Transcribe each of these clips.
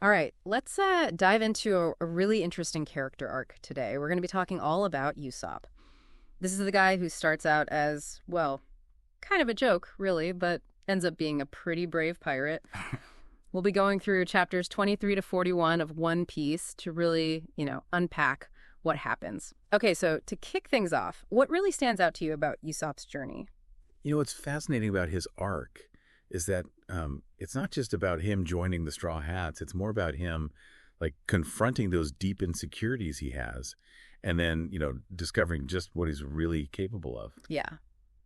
All right, let's dive into a really interesting character arc today. We're going to be talking all about Usopp. This is the guy who starts out as, well, kind of a joke, really, but ends up being a pretty brave pirate. We'll be going through chapters 23 to 41 of One Piece to really, unpack what happens. Okay, so to kick things off, what really stands out to you about Usopp's journey? What's fascinating about his arc is that it's not just about him joining the Straw Hats. It's more about him, like, confronting those deep insecurities he has and then, discovering just what he's really capable of. Yeah.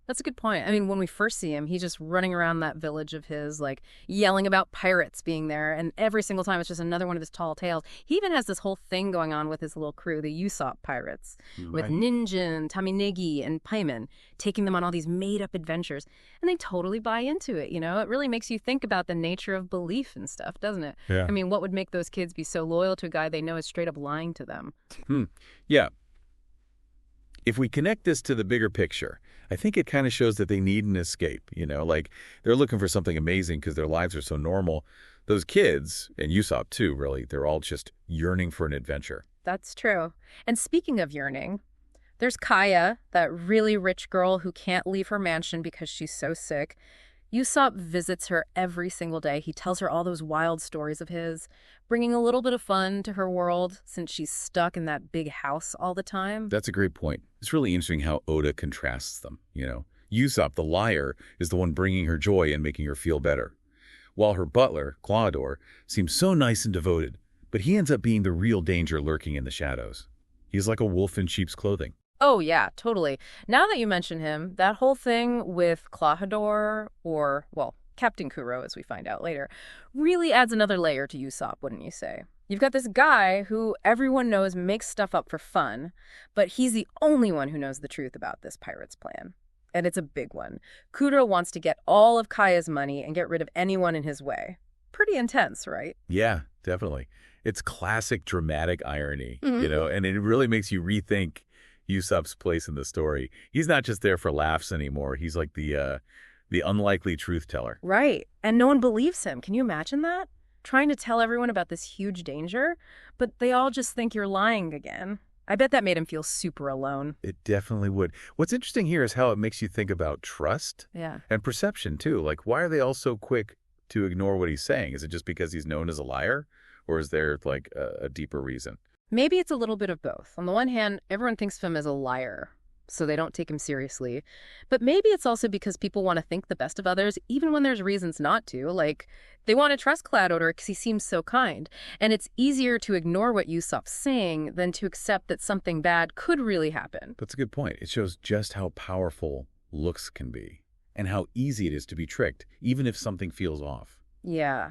That's a good point. I mean, when we first see him, he's just running around that village of his, like, yelling about pirates being there. And every single time, it's just another one of his tall tales. He even has this whole thing going on with his little crew, the Usopp pirates, with Ninjin, Taminegi, and Paimon, taking them on all these made-up adventures. And they totally buy into it, It really makes you think about the nature of belief and stuff, doesn't it? Yeah. I mean, what would make those kids be so loyal to a guy they know is straight up lying to them? Yeah. If we connect this to the bigger picture, I think it kind of shows that they need an escape, like they're looking for something amazing because their lives are so normal. Those kids, and Usopp too, really, they're all just yearning for an adventure. That's true. And speaking of yearning, there's Kaya, that really rich girl who can't leave her mansion because she's so sick. Usopp visits her every single day. He tells her all those wild stories of his, bringing a little bit of fun to her world since she's stuck in that big house all the time. That's a great point. It's really interesting how Oda contrasts them, Usopp, the liar, is the one bringing her joy and making her feel better, while her butler, Claudor, seems so nice and devoted, but he ends up being the real danger lurking in the shadows. He's like a wolf in sheep's clothing. Oh, yeah, totally. Now that you mention him, that whole thing with Claudor, or, well, Captain Kuro, as we find out later, really adds another layer to Usopp, wouldn't you say? You've got this guy who everyone knows makes stuff up for fun, but he's the only one who knows the truth about this pirate's plan. And it's a big one. Kuro wants to get all of Kaya's money and get rid of anyone in his way. Pretty intense, right? Yeah, definitely. It's classic dramatic irony, Mm-hmm. And it really makes you rethink Usopp's place in the story. He's not just there for laughs anymore. He's like the unlikely truth teller. Right. And no one believes him. Can you imagine that? Trying to tell everyone about this huge danger, but they all just think you're lying again. I bet that made him feel super alone. It definitely would. What's interesting here is how it makes you think about trust Yeah. and perception, too. Like, why are they all so quick to ignore what he's saying? Is it just because he's known as a liar? Or is there, like, a deeper reason? Maybe it's a little bit of both. On the one hand, everyone thinks of him as a liar, so they don't take him seriously. But maybe it's also because people want to think the best of others, even when there's reasons not to. Like, they want to trust Claudor because he seems so kind. And it's easier to ignore what Usopp's saying than to accept that something bad could really happen. That's a good point. It shows just how powerful looks can be and how easy it is to be tricked, even if something feels off. Yeah.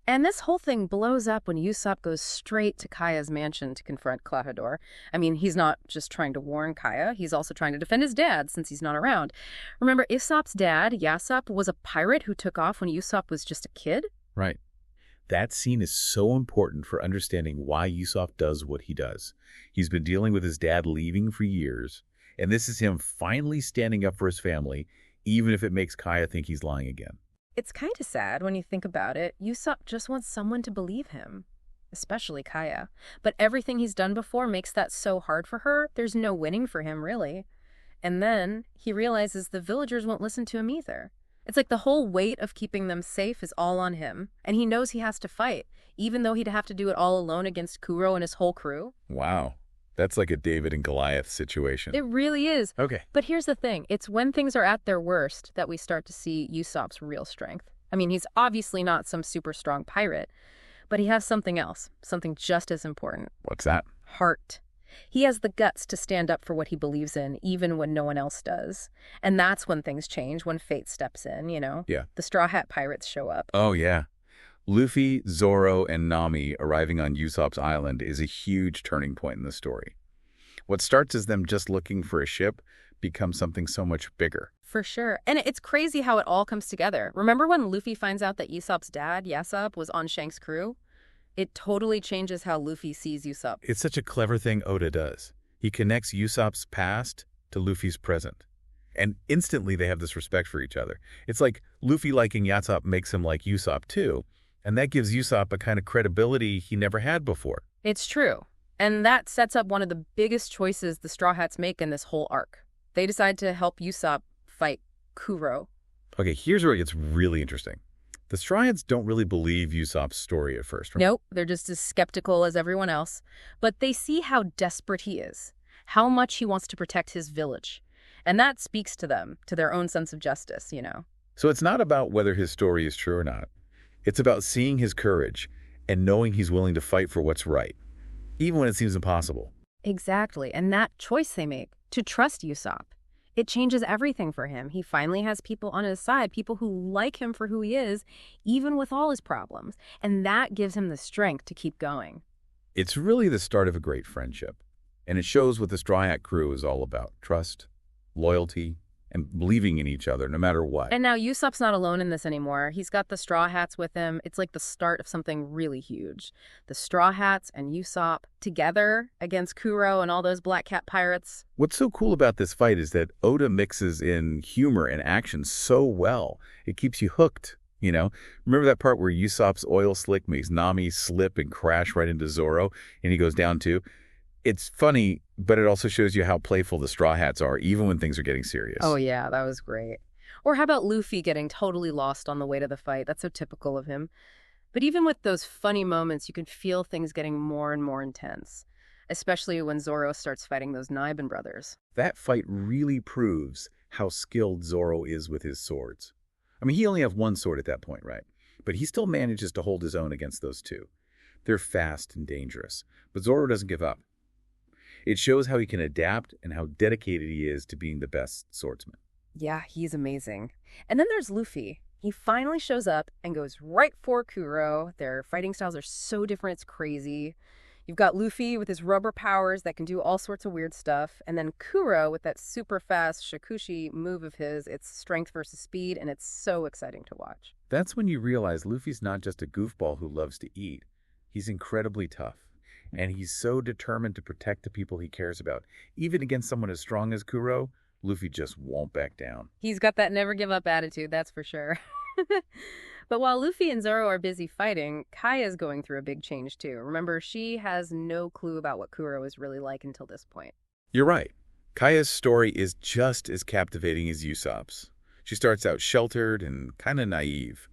And this whole thing blows up when Usopp goes straight to Kaya's mansion to confront Claudor. I mean, he's not just trying to warn Kaya, he's also trying to defend his dad since he's not around. Remember, Usopp's dad, Yasopp, was a pirate who took off when Usopp was just a kid? Right. That scene is so important for understanding why Usopp does what he does. He's been dealing with his dad leaving for years, and this is him finally standing up for his family, even if it makes Kaya think he's lying again. It's kind of sad when you think about it. Usopp just wants someone to believe him, especially Kaya. But everything he's done before makes that so hard for her, there's no winning for him, really. And then he realizes the villagers won't listen to him either. It's like the whole weight of keeping them safe is all on him, and he knows he has to fight, even though he'd have to do it all alone against Kuro and his whole crew. Wow. That's like a David and Goliath situation. It really is. Okay. But here's the thing. It's when things are at their worst that we start to see Usopp's real strength. I mean, he's obviously not some super strong pirate, but he has something else, something just as important. What's that? Heart. He has the guts to stand up for what he believes in, even when no one else does. And that's when things change, when fate steps in, Yeah. The Straw Hat Pirates show up. Oh, yeah. Luffy, Zoro, and Nami arriving on Usopp's island is a huge turning point in the story. What starts as them just looking for a ship becomes something so much bigger. For sure. And it's crazy how it all comes together. Remember when Luffy finds out that Usopp's dad, Yasopp, was on Shanks' crew? It totally changes how Luffy sees Usopp. It's such a clever thing Oda does. He connects Usopp's past to Luffy's present. And instantly they have this respect for each other. It's like Luffy liking Yasopp makes him like Usopp too. And that gives Usopp a kind of credibility he never had before. It's true. And that sets up one of the biggest choices the Straw Hats make in this whole arc. They decide to help Usopp fight Kuro. Okay, here's where it gets really interesting. The Straw Hats don't really believe Usopp's story at first. Right? Nope, they're just as skeptical as everyone else. But they see how desperate he is, how much he wants to protect his village. And that speaks to them, to their own sense of justice, you know. So it's not about whether his story is true or not. It's about seeing his courage and knowing he's willing to fight for what's right, even when it seems impossible. Exactly, and that choice they make, to trust Usopp, it changes everything for him. He finally has people on his side, people who like him for who he is, even with all his problems. And that gives him the strength to keep going. It's really the start of a great friendship. And it shows what the Straw Hat crew is all about. Trust, loyalty, and believing in each other no matter what. And now Usopp's not alone in this anymore. He's got the Straw Hats with him. It's like the start of something really huge. The Straw Hats and Usopp together against Kuro and all those Black Cat pirates. What's so cool about this fight is that Oda mixes in humor and action so well. It keeps you hooked, you know? Remember that part where Usopp's oil slick makes Nami slip and crash right into Zoro and he goes down too? It's funny, but it also shows you how playful the Straw Hats are, even when things are getting serious. Oh, yeah, that was great. Or how about Luffy getting totally lost on the way to the fight? That's so typical of him. But even with those funny moments, you can feel things getting more and more intense, especially when Zoro starts fighting those Niben brothers. That fight really proves how skilled Zoro is with his swords. I mean, he only has one sword at that point, right? But he still manages to hold his own against those two. They're fast and dangerous, but Zoro doesn't give up. It shows how he can adapt and how dedicated he is to being the best swordsman. Yeah, he's amazing. And then there's Luffy. He finally shows up and goes right for Kuro. Their fighting styles are so different, it's crazy. You've got Luffy with his rubber powers that can do all sorts of weird stuff. And then Kuro with that super fast Shakushi move of his. It's strength versus speed, and it's so exciting to watch. That's when you realize Luffy's not just a goofball who loves to eat. He's incredibly tough. And he's so determined to protect the people he cares about. Even against someone as strong as Kuro, Luffy just won't back down. He's got that never give up attitude, that's for sure. But while Luffy and Zoro are busy fighting, Kaya's going through a big change too. Remember, she has no clue about what Kuro is really like until this point. You're right. Kaya's story is just as captivating as Usopp's. She starts out sheltered and kind of naive.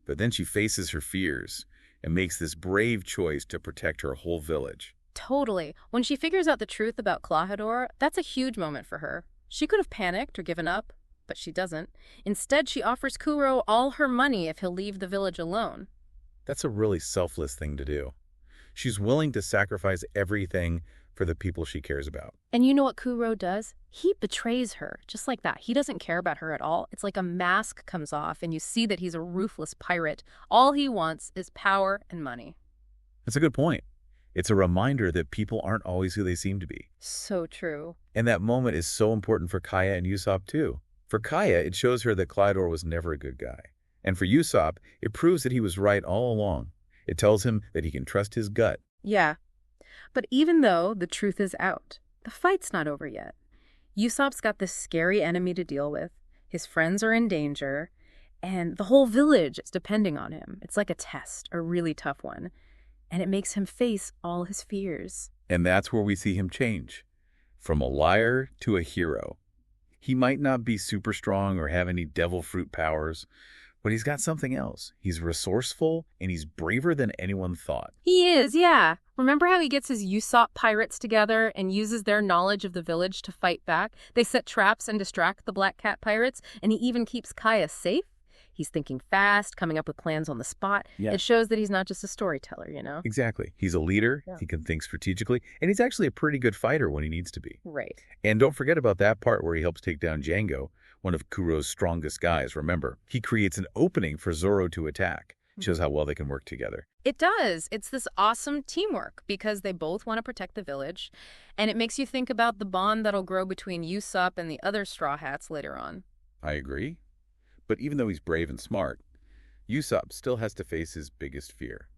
But then she faces her fears and makes this brave choice to protect her whole village. Totally. When she figures out the truth about Klahadore, that's a huge moment for her. She could have panicked or given up, but she doesn't. Instead, she offers Kuro all her money if he'll leave the village alone. That's a really selfless thing to do. She's willing to sacrifice everything for the people she cares about. And you know what Kuro does? He betrays her, just like that. He doesn't care about her at all. It's like a mask comes off, and you see that he's a ruthless pirate. All he wants is power and money. That's a good point. It's a reminder that people aren't always who they seem to be. So true. And that moment is so important for Kaya and Usopp, too. For Kaya, it shows her that Klahadore was never a good guy. And for Usopp, it proves that he was right all along. It tells him that he can trust his gut. Yeah. But even though the truth is out, the fight's not over yet. Usopp's got this scary enemy to deal with. His friends are in danger, and the whole village is depending on him. It's like a test, a really tough one. And it makes him face all his fears. And that's where we see him change. From a liar to a hero. He might not be super strong or have any devil fruit powers, but he's got something else. He's resourceful, and he's braver than anyone thought. He is, yeah. Remember how he gets his Usopp pirates together and uses their knowledge of the village to fight back? They set traps and distract the Black Cat pirates, and he even keeps Kaya safe. He's thinking fast, coming up with plans on the spot. Yeah. It shows that he's not just a storyteller, you know? Exactly. He's a leader. Yeah. He can think strategically, and he's actually a pretty good fighter when he needs to be. Right. And don't forget about that part where he helps take down Django, one of Kuro's strongest guys. Remember, he creates an opening for Zoro to attack. It shows how well they can work together. It does. It's this awesome teamwork because they both want to protect the village. And it makes you think about the bond that'll grow between Usopp and the other Straw Hats later on. I agree. But even though he's brave and smart, Usopp still has to face his biggest fear.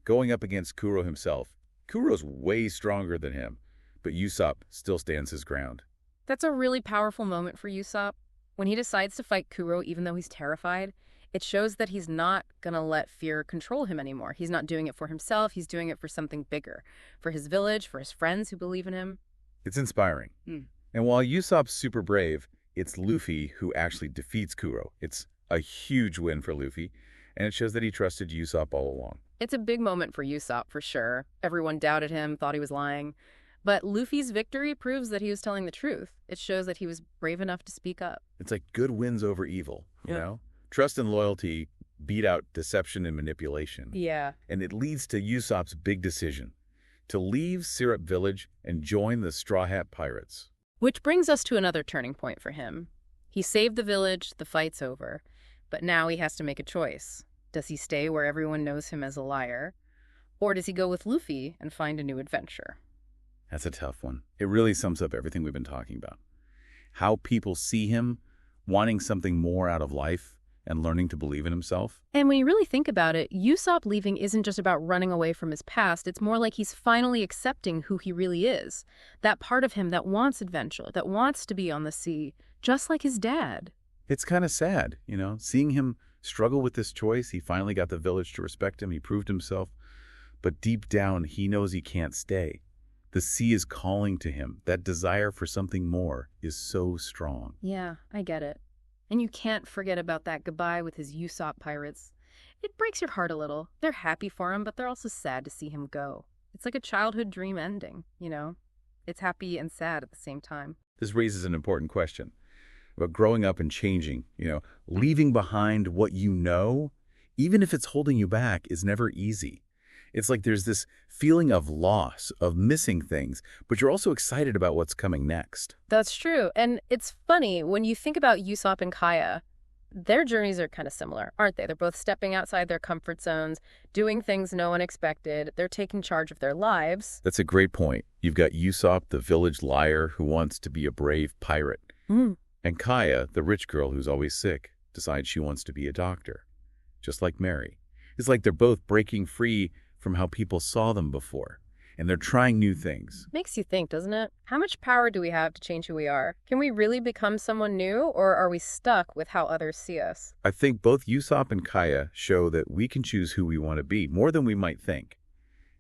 Going up against Kuro himself. Kuro's way stronger than him, but Usopp still stands his ground. That's a really powerful moment for Usopp. When he decides to fight Kuro even though he's terrified, It shows that he's not going to let fear control him anymore. He's not doing it for himself. He's doing it for something bigger, for his village, for his friends who believe in him. It's inspiring. And while Usopp's super brave, it's Luffy who actually defeats Kuro. It's a huge win for Luffy, and it shows that he trusted Usopp all along. It's a big moment for Usopp, for sure. Everyone doubted him, thought he was lying. But Luffy's victory proves that he was telling the truth. It shows that he was brave enough to speak up. It's like good wins over evil, you Yeah. know? Trust and loyalty beat out deception and manipulation. Yeah. And it leads to Usopp's big decision, to leave Syrup Village and join the Straw Hat Pirates. Which brings us to another turning point for him. He saved the village, the fight's over. But now he has to make a choice. Does he stay where everyone knows him as a liar? Or does he go with Luffy and find a new adventure? That's a tough one. It really sums up everything we've been talking about. How people see him, wanting something more out of life, and learning to believe in himself. And when you really think about it, Usopp leaving isn't just about running away from his past. It's more like he's finally accepting who he really is. That part of him that wants adventure, that wants to be on the sea, just like his dad. It's kind of sad, you know, seeing him struggle with this choice. He finally got the village to respect him. He proved himself. But deep down, he knows he can't stay. The sea is calling to him. That desire for something more is so strong. Yeah, I get it. And you can't forget about that goodbye with his Usopp pirates. It breaks your heart a little. They're happy for him, but they're also sad to see him go. It's like a childhood dream ending, you know? It's happy and sad at the same time. This raises an important question about growing up and changing, you know, leaving behind what you know, even if it's holding you back, is never easy. It's like there's this feeling of loss, of missing things, but you're also excited about what's coming next. That's true. And it's funny, when you think about Usopp and Kaya, their journeys are kind of similar, aren't they? They're both stepping outside their comfort zones, doing things no one expected. They're taking charge of their lives. That's a great point. You've got Usopp, the village liar who wants to be a brave pirate. And Kaya, the rich girl who's always sick, decides she wants to be a doctor, just like Mary. It's like they're both breaking free from how people saw them before, and they're trying new things. Makes you think, doesn't it? How much power do we have to change who we are? Can we really become someone new, or are we stuck with how others see us? I think both Usopp and Kaya show that we can choose who we want to be, more than we might think.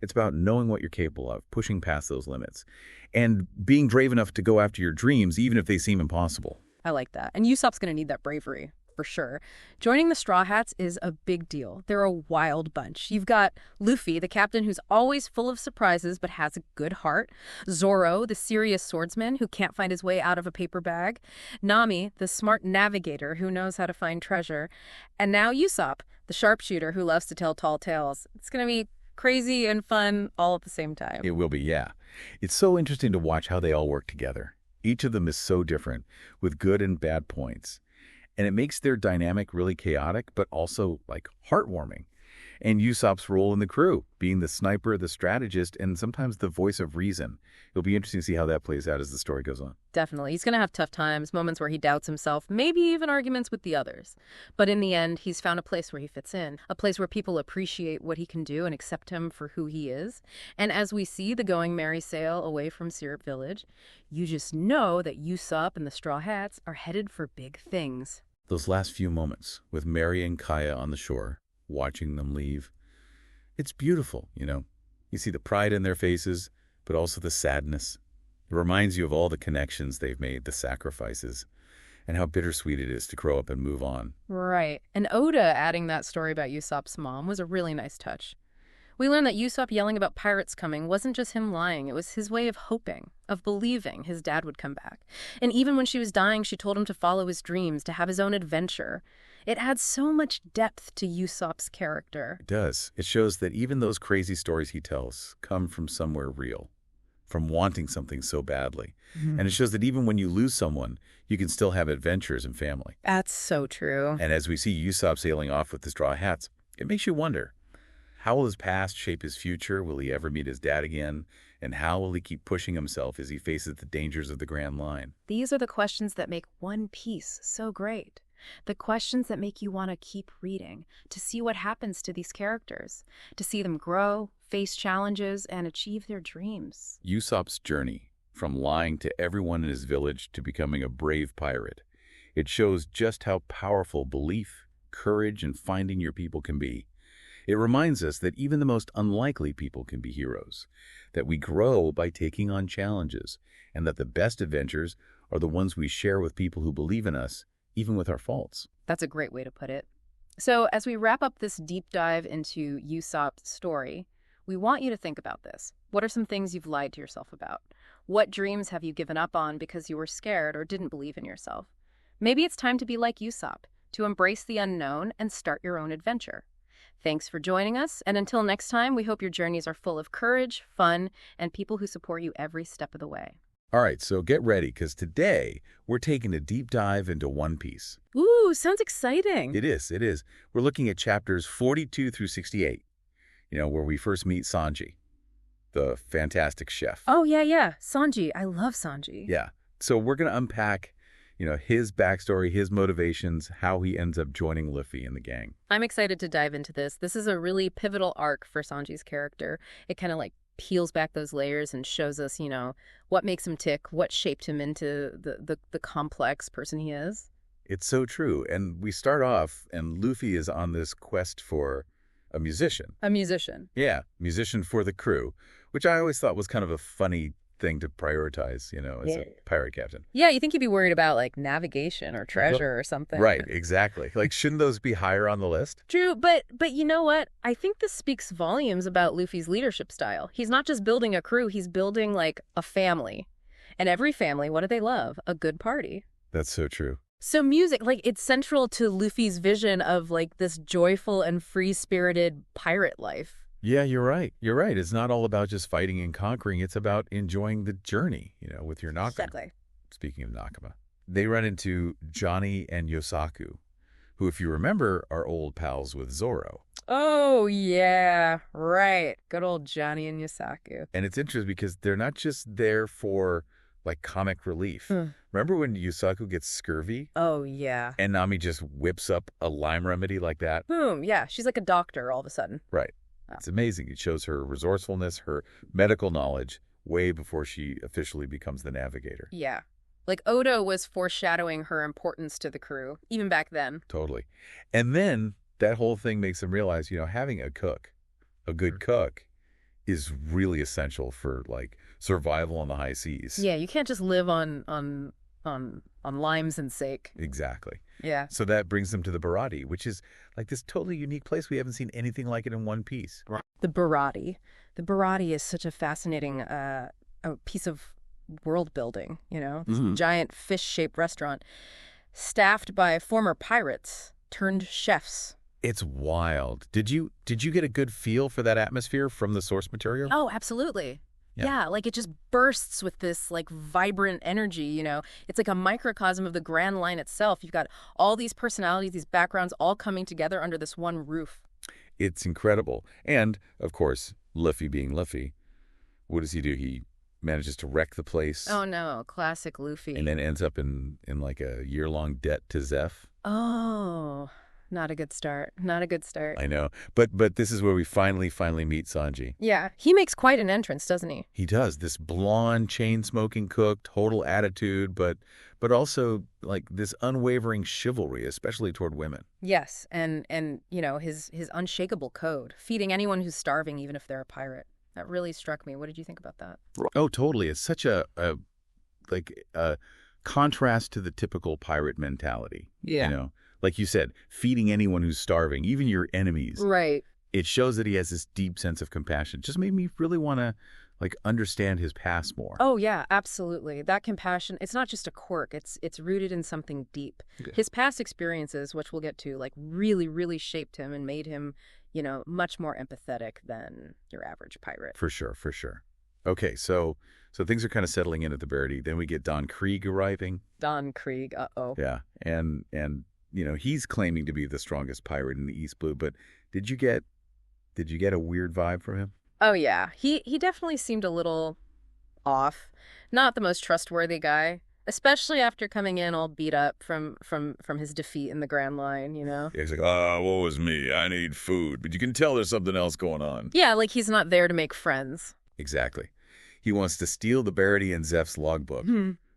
It's about knowing what you're capable of, pushing past those limits, and being brave enough to go after your dreams, even if they seem impossible. I like that. And Usopp's going to need that bravery, for sure. Joining the Straw Hats is a big deal. They're a wild bunch. You've got Luffy, the captain who's always full of surprises but has a good heart. Zoro, the serious swordsman who can't find his way out of a paper bag. Nami, the smart navigator who knows how to find treasure. And now Usopp, the sharpshooter who loves to tell tall tales. It's going to be crazy and fun all at the same time. It will be, yeah. It's so interesting to watch how they all work together. Each of them is so different, with good and bad points. And it makes their dynamic really chaotic, but also, like, heartwarming. And Usopp's role in the crew, being the sniper, the strategist, and sometimes the voice of reason. It'll be interesting to see how that plays out as the story goes on. Definitely. He's going to have tough times, moments where he doubts himself, maybe even arguments with the others. But in the end, he's found a place where he fits in, a place where people appreciate what he can do and accept him for who he is. And as we see the Going Merry sail away from Syrup Village, you just know that Usopp and the Straw Hats are headed for big things. Those last few moments with Mary and Kaya on the shore, watching them leave, it's beautiful, you know. You see the pride in their faces, but also the sadness. It reminds you of all the connections they've made, the sacrifices, and how bittersweet it is to grow up and move on. Right. And Oda adding that story about Usopp's mom was a really nice touch. We learned that Usopp yelling about pirates coming wasn't just him lying. It was his way of hoping, of believing his dad would come back. And even when she was dying, she told him to follow his dreams, to have his own adventure. It adds so much depth to Usopp's character. It does. It shows that even those crazy stories he tells come from somewhere real, from wanting something so badly. And it shows that even when you lose someone, you can still have adventures and family. That's so true. And as we see Usopp sailing off with the Straw Hats, it makes you wonder, how will his past shape his future? Will he ever meet his dad again? And how will he keep pushing himself as he faces the dangers of the Grand Line? These are the questions that make One Piece so great. The questions that make you want to keep reading, to see what happens to these characters, to see them grow, face challenges, and achieve their dreams. Usopp's journey, from lying to everyone in his village to becoming a brave pirate, it shows just how powerful belief, courage and finding your people can be. It reminds us that even the most unlikely people can be heroes, that we grow by taking on challenges, and that the best adventures are the ones we share with people who believe in us, even with our faults. That's a great way to put it. So as we wrap up this deep dive into Usopp's story, we want you to think about this. What are some things you've lied to yourself about? What dreams have you given up on because you were scared or didn't believe in yourself? Maybe it's time to be like Usopp, to embrace the unknown and start your own adventure. Thanks for joining us, and until next time, we hope your journeys are full of courage, fun, and people who support you every step of the way. All right, so get ready, because today we're taking a deep dive into One Piece. Ooh, sounds exciting. It is, it is. We're looking at chapters 42 through 68, where we first meet Sanji, the fantastic chef. Oh, yeah. Sanji. I love Sanji. Yeah. So we're going to unpack, his backstory, his motivations, how he ends up joining Luffy and the gang. I'm excited to dive into this. This is a really pivotal arc for Sanji's character. It kind of peels back those layers and shows us, what makes him tick, what shaped him into the complex person he is. It's so true. And we start off, and Luffy is on this quest for a musician. A musician. Yeah, musician for the crew, which I always thought was kind of a funny thing to prioritize, as a pirate captain. Yeah, you think he'd be worried about navigation or treasure or something. Right, exactly. Shouldn't those be higher on the list? True, but you know what? I think this speaks volumes about Luffy's leadership style. He's not just building a crew, he's building a family. And every family, what do they love? A good party. That's so true. So music, it's central to Luffy's vision of this joyful and free-spirited pirate life. Yeah, you're right. You're right. It's not all about just fighting and conquering. It's about enjoying the journey, with your Nakama. Exactly. Speaking of Nakama, they run into Johnny and Yosaku, who, if you remember, are old pals with Zoro. Oh, yeah. Right. Good old Johnny and Yosaku. And it's interesting because they're not just there for, comic relief. Remember when Yosaku gets scurvy? Oh, yeah. And Nami just whips up a lime remedy like that? Boom. Yeah. She's like a doctor all of a sudden. Right. It's amazing. It shows her resourcefulness, her medical knowledge, way before she officially becomes the navigator. Yeah. Oda was foreshadowing her importance to the crew, even back then. Totally. And then that whole thing makes them realize, having a good cook, is really essential for, survival on the high seas. Yeah, you can't just live on limes and sake. Exactly. Yeah. So that brings them to the Barati, which is this totally unique place. We haven't seen anything like it in One Piece. The Barati. The Barati is such a fascinating a piece of world building, this giant fish-shaped restaurant staffed by former pirates turned chefs. It's wild. Did you get a good feel for that atmosphere from the source material? Oh, absolutely. Yeah, it just bursts with this vibrant energy, It's like a microcosm of the Grand Line itself. You've got all these personalities, these backgrounds all coming together under this one roof. It's incredible. And, of course, Luffy being Luffy, what does he do? He manages to wreck the place. Oh, no. Classic Luffy. And then ends up in a year-long debt to Zeph. Oh, not a good start. Not a good start. I know. But this is where we finally meet Sanji. Yeah. He makes quite an entrance, doesn't he? He does. This blonde, chain-smoking cook, total attitude, but also this unwavering chivalry, especially toward women. Yes. And his unshakable code, feeding anyone who's starving, even if they're a pirate. That really struck me. What did you think about that? Oh, totally. It's such a contrast to the typical pirate mentality. Yeah. Like you said, feeding anyone who's starving, even your enemies. Right. It shows that he has this deep sense of compassion. Just made me really want to understand his past more. Oh, yeah, absolutely. That compassion, it's not just a quirk. It's rooted in something deep. Okay. His past experiences, which we'll get to, really, really shaped him and made him, much more empathetic than your average pirate. For sure. Okay, so things are kind of settling in at the Barity. Then we get Don Krieg arriving. Don Krieg, uh-oh. Yeah, and he's claiming to be the strongest pirate in the East Blue, but did you get a weird vibe from him? Oh, yeah. He definitely seemed a little off. Not the most trustworthy guy, especially after coming in all beat up from his defeat in the Grand Line, Yeah, he's like, woe is me. I need food. But you can tell there's something else going on. Yeah, he's not there to make friends. Exactly. He wants to steal the Barity and Zeph's logbook,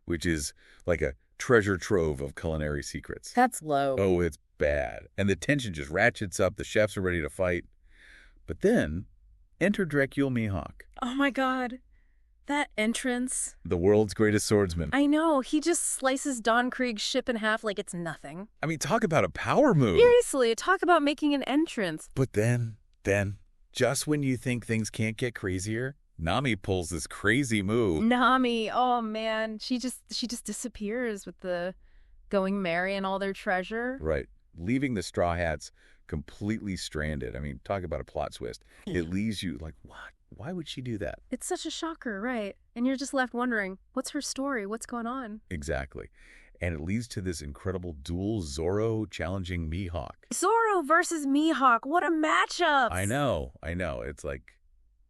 which is like a treasure trove of culinary secrets. That's low. Oh, it's bad. And the tension just ratchets up. The chefs are ready to fight. But then, enter Dracule Mihawk. Oh my god. That entrance. The world's greatest swordsman. I know. He just slices Don Krieg's ship in half like it's nothing. I mean, talk about a power move. Seriously, talk about making an entrance. But then, just when you think things can't get crazier, Nami pulls this crazy move. Nami, oh man. She just disappears with the going merry and all their treasure. Right. Leaving the Straw Hats completely stranded. I mean, talk about a plot twist. It leaves you like, what? Why would she do that? It's such a shocker, right? And you're just left wondering, what's her story? What's going on? Exactly. And it leads to this incredible duel, Zoro challenging Mihawk. Zoro versus Mihawk. What a matchup! I know. It's like,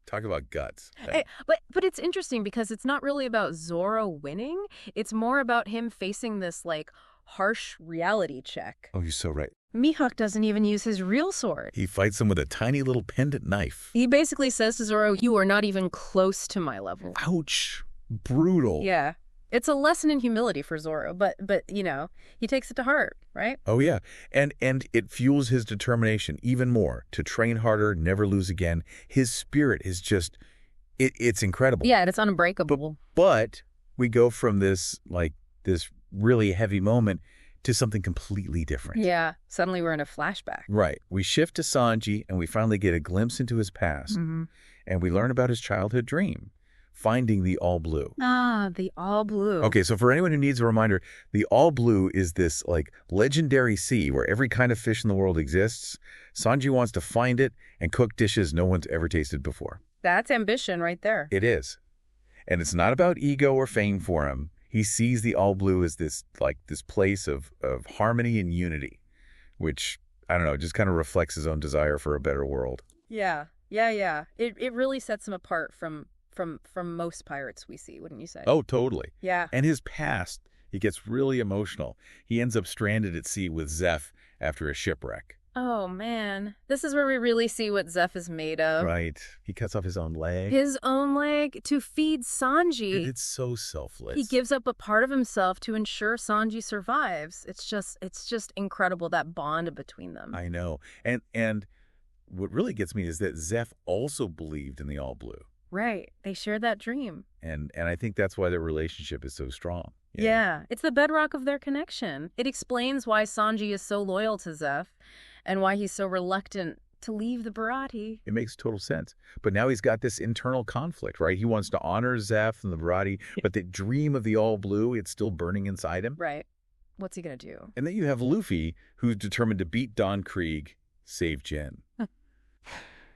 talk about guts. Hey, but it's interesting because it's not really about Zoro winning. It's more about him facing this, like, harsh reality check. Oh, you're so right. Mihawk doesn't even use his real sword. He fights him with a tiny little pendant knife. He basically says to Zoro, you are not even close to my level. Ouch. Brutal. Yeah. It's a lesson in humility for Zoro, but you know, he takes it to heart, right? Oh, yeah. And it fuels his determination even more to train harder, never lose again. His spirit is just, it's incredible. Yeah, and it's unbreakable. But we go from this really heavy moment to something completely different. Yeah, suddenly we're in a flashback. Right. We shift to Sanji, and we finally get a glimpse into his past. Mm-hmm. And we learn about his childhood dream, finding the All Blue. Ah, the All Blue. Okay, so for anyone who needs a reminder, the All Blue is this, like, legendary sea where every kind of fish in the world exists. Sanji wants to find it and cook dishes no one's ever tasted before. That's ambition right there. It is. And it's not about ego or fame for him. He sees the All Blue as this place of harmony and unity, which, I don't know, just kind of reflects his own desire for a better world. Yeah. It really sets him apart from most pirates we see, wouldn't you say? Oh, totally. Yeah. And his past, he gets really emotional. He ends up stranded at sea with Zeph after a shipwreck. Oh, man. This is where we really see what Zeph is made of. Right. He cuts off his own leg. His own leg to feed Sanji. It's so selfless. He gives up a part of himself to ensure Sanji survives. It's just incredible, that bond between them. I know. And what really gets me is that Zeph also believed in the All Blue. Right. They shared that dream. And I think that's why their relationship is so strong. Yeah. It's the bedrock of their connection. It explains why Sanji is so loyal to Zeph and why he's so reluctant to leave the Bharati. It makes total sense. But now he's got this internal conflict, right? He wants to honor Zeph and the Bharati, but the dream of the All Blue, it's still burning inside him. Right. What's he going to do? And then you have Luffy, who's determined to beat Don Krieg, save Jen.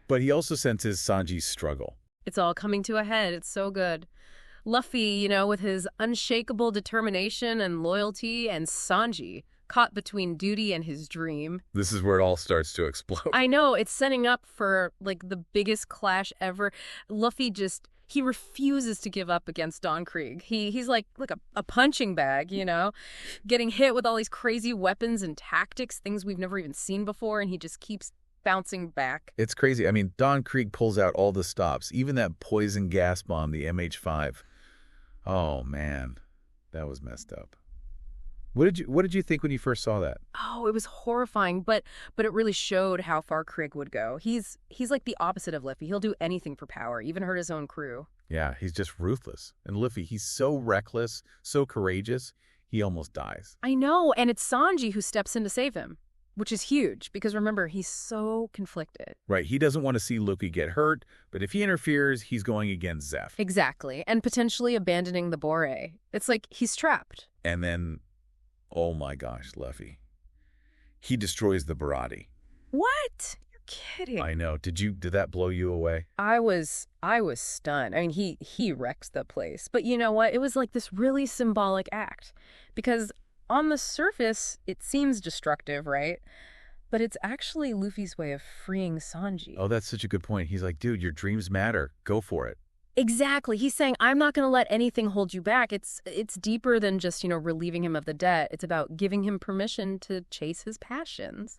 But he also senses Sanji's struggle. It's all coming to a head. It's so good. Luffy, you know, with his unshakable determination and loyalty, and Sanji, caught between duty and his dream. This is where it all starts to explode. I know. It's setting up for, like, the biggest clash ever. Luffy he refuses to give up against Don Krieg. He's like a punching bag, you know, getting hit with all these crazy weapons and tactics, things we've never even seen before, and he just keeps bouncing back. It's crazy. I mean, Don Krieg pulls out all the stops, even that poison gas bomb, the MH5. Oh, man, that was messed up. What did you think when you first saw that? Oh, it was horrifying, but it really showed how far Krieg would go. He's like the opposite of Luffy. He'll do anything for power, even hurt his own crew. Yeah, he's just ruthless. And Luffy, he's so reckless, so courageous, he almost dies. I know, and it's Sanji who steps in to save him, which is huge because remember, he's so conflicted. Right, he doesn't want to see Luffy get hurt, but if he interferes, he's going against Zeph. Exactly, and potentially abandoning the Bore. It's like he's trapped. And then, oh my gosh, Luffy. He destroys the Bharati. What? You're kidding. I know. Did that blow you away? I was stunned. I mean, he wrecks the place. But you know what? It was like this really symbolic act because on the surface, it seems destructive, right? But it's actually Luffy's way of freeing Sanji. Oh, that's such a good point. He's like, dude, your dreams matter. Go for it. Exactly. He's saying, I'm not going to let anything hold you back. It's deeper than just, you know, relieving him of the debt. It's about giving him permission to chase his passions.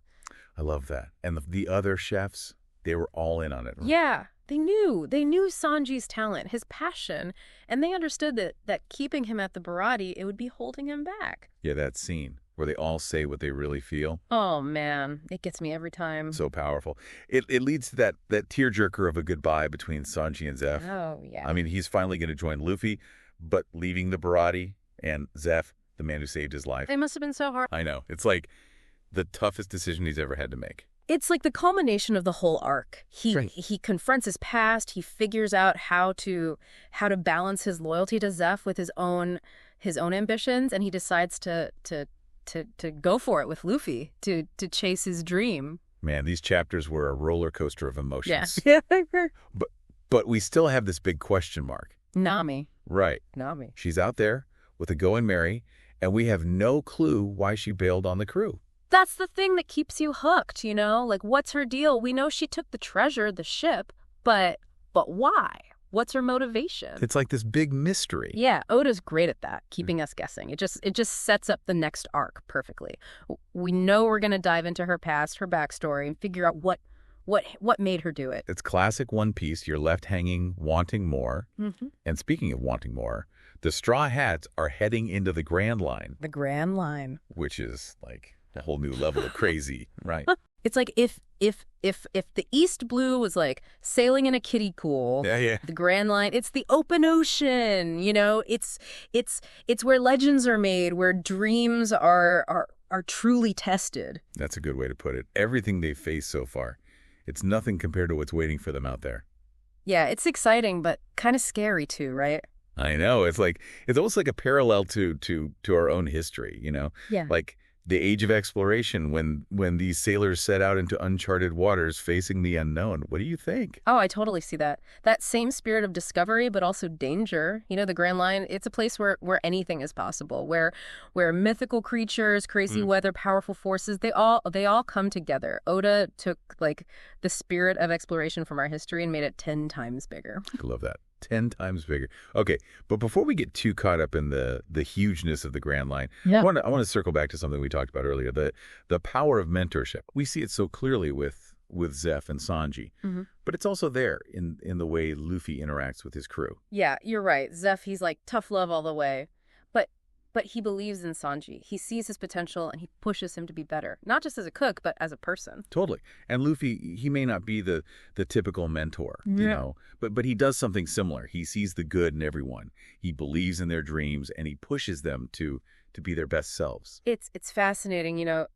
I love that. And the other chefs, they were all in on it. Right? Yeah. They knew Sanji's talent, his passion, and they understood that keeping him at the Bharati, it would be holding him back. Yeah, that scene. where they all say what they really feel. Oh, man. It gets me every time. So powerful. It leads to that tearjerker of a goodbye between Sanji and Zeph. Oh, yeah. I mean, he's finally going to join Luffy, but leaving the Barati and Zeph, the man who saved his life. It must have been so hard. I know. It's like the toughest decision he's ever had to make. It's like the culmination of the whole arc. Right. He confronts his past. He figures out how to balance his loyalty to Zeph with his own ambitions, and he decides to go for it with Luffy to chase his dream. Man, these chapters were a roller coaster of emotions. Yeah. But we still have this big question mark. Nami. Right. Nami. She's out there with a going merry, and we have no clue why she bailed on the crew. That's the thing that keeps you hooked, you know? Like, what's her deal? We know she took the treasure, the ship, but why? What's her motivation? It's like this big mystery. Yeah, Oda's great at that, keeping us guessing. It just sets up the next arc perfectly. We know we're going to dive into her past, her backstory, and figure out what made her do it. It's classic One Piece. You're left hanging, wanting more. Mm-hmm. And speaking of wanting more, the Straw Hats are heading into the Grand Line. The Grand Line. Which is like a whole new level of crazy, right? It's like if the East Blue was like sailing in a kiddie pool, Yeah. the Grand Line, it's the open ocean, you know? It's where legends are made, where dreams are truly tested. That's a good way to put it. Everything they've faced so far, it's nothing compared to what's waiting for them out there. Yeah, it's exciting, but kind of scary too, right? I know. It's almost like a parallel to our own history, you know? Yeah. Like the age of exploration when these sailors set out into uncharted waters facing the unknown. What do you think? Oh, I totally see that. That same spirit of discovery, but also danger. You know, the Grand Line, it's a place where anything is possible, where mythical creatures, crazy weather, powerful forces, they all come together. Oda took like the spirit of exploration from our history and made it 10 times bigger. I love that. 10 times bigger. Okay, but before we get too caught up in the hugeness of the Grand Line, Yeah. I want to circle back to something we talked about earlier, the power of mentorship. We see it so clearly with Zeph and Sanji, but it's also there in the way Luffy interacts with his crew. Yeah, you're right. Zeph, he's like tough love all the way. But he believes in Sanji. He sees his potential and he pushes him to be better, not just as a cook, but as a person. Totally. And Luffy, he may not be the typical mentor, you know, but he does something similar. He sees the good in everyone. He believes in their dreams and he pushes them to be their best selves. It's fascinating, you know.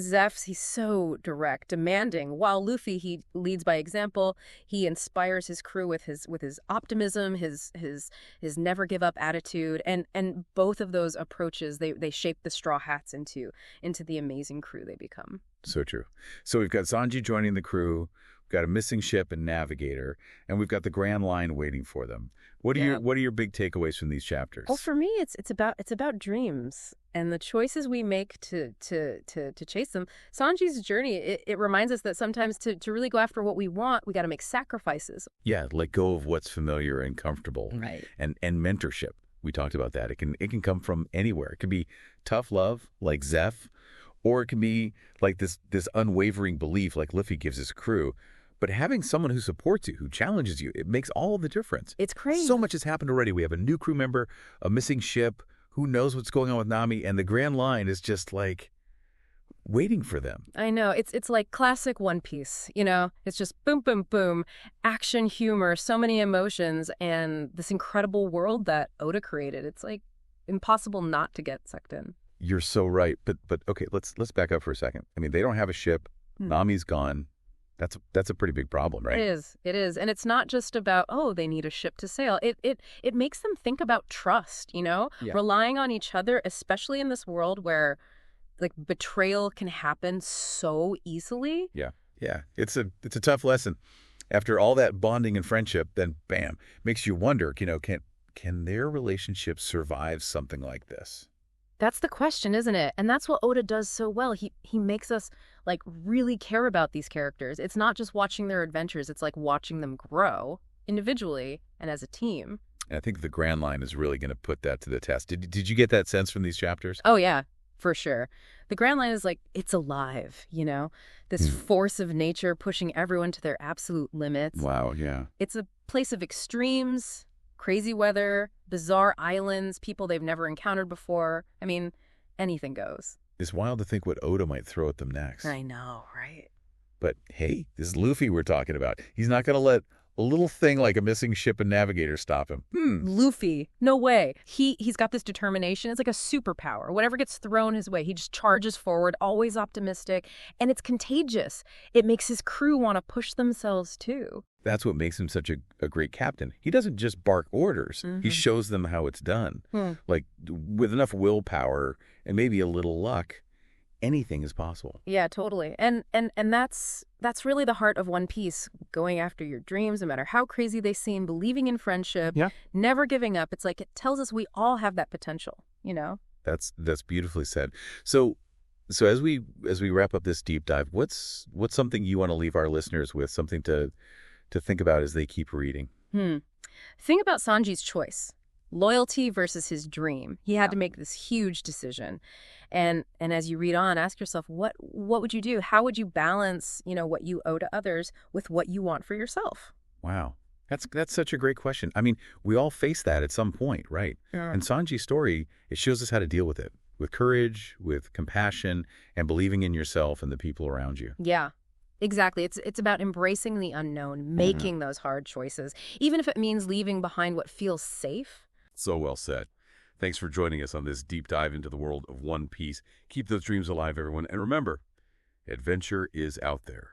Zeph, he's so direct, demanding, while Luffy, he leads by example. He inspires his crew with his optimism, his never give up attitude, and both of those approaches they shape the Straw Hats into the amazing crew they become. So true. So we've got Sanji joining the crew, we've got a missing ship and navigator, and we've got the Grand Line waiting for them. What are your big takeaways from these chapters? Well, for me, it's about dreams and the choices we make to chase them. Sanji's journey, it reminds us that sometimes to really go after what we want, we got to make sacrifices. Yeah, let go of what's familiar and comfortable. Right. And mentorship. We talked about that. It can come from anywhere. It can be tough love like Zeph, or it can be like this unwavering belief like Luffy gives his crew. But having someone who supports you, who challenges you, it makes all the difference. It's crazy. So much has happened already. We have a new crew member, a missing ship, who knows what's going on with Nami, and the Grand Line is just like waiting for them. I know. It's like classic One Piece, you know? It's just boom, boom, boom, action, humor, so many emotions, and this incredible world that Oda created. It's like impossible not to get sucked in. You're so right. But okay, let's back up for a second. I mean, they don't have a ship. Nami's gone. That's a pretty big problem, right? It is. And it's not just about, oh, they need a ship to sail. It makes them think about trust, you know? Yeah. Relying on each other, especially in this world where like betrayal can happen so easily. Yeah. It's a tough lesson. After all that bonding and friendship, then bam, makes you wonder, you know, can their relationship survive something like this? That's the question, isn't it? And that's what Oda does so well. He makes us like really care about these characters. It's not just watching their adventures. It's like watching them grow individually and as a team. And I think the Grand Line is really going to put that to the test. Did you get that sense from these chapters? Oh, yeah, for sure. The Grand Line is like, it's alive, you know? This force of nature pushing everyone to their absolute limits. Wow, yeah. It's a place of extremes, crazy weather, bizarre islands, people they've never encountered before. I mean, anything goes. It's wild to think what Oda might throw at them next. I know, right? But hey, this is Luffy we're talking about. He's not going to let a little thing like a missing ship and navigator stop him. Luffy, no way. He's got this determination. It's like a superpower. Whatever gets thrown his way, he just charges forward, always optimistic, and it's contagious. It makes his crew want to push themselves too. That's what makes him such a great captain. He doesn't just bark orders. He shows them how it's done. Like, with enough willpower and maybe a little luck, anything is possible. Yeah, totally. And that's really the heart of One Piece, going after your dreams, no matter how crazy they seem, believing in friendship, never giving up. It's like it tells us we all have that potential, you know? That's beautifully said. So as we wrap up this deep dive, what's something you want to leave our listeners with, something to think about as they keep reading? Think about Sanji's choice. Loyalty versus his dream. He had to make this huge decision. And as you read on, ask yourself, what would you do? How would you balance, what you owe to others with what you want for yourself? Wow. That's such a great question. I mean, we all face that at some point, right? Yeah. And Sanji's story, it shows us how to deal with it, with courage, with compassion, and believing in yourself and the people around you. Yeah. Exactly. It's about embracing the unknown, making those hard choices, even if it means leaving behind what feels safe. So well said. Thanks for joining us on this deep dive into the world of One Piece. Keep those dreams alive, everyone. And remember, adventure is out there.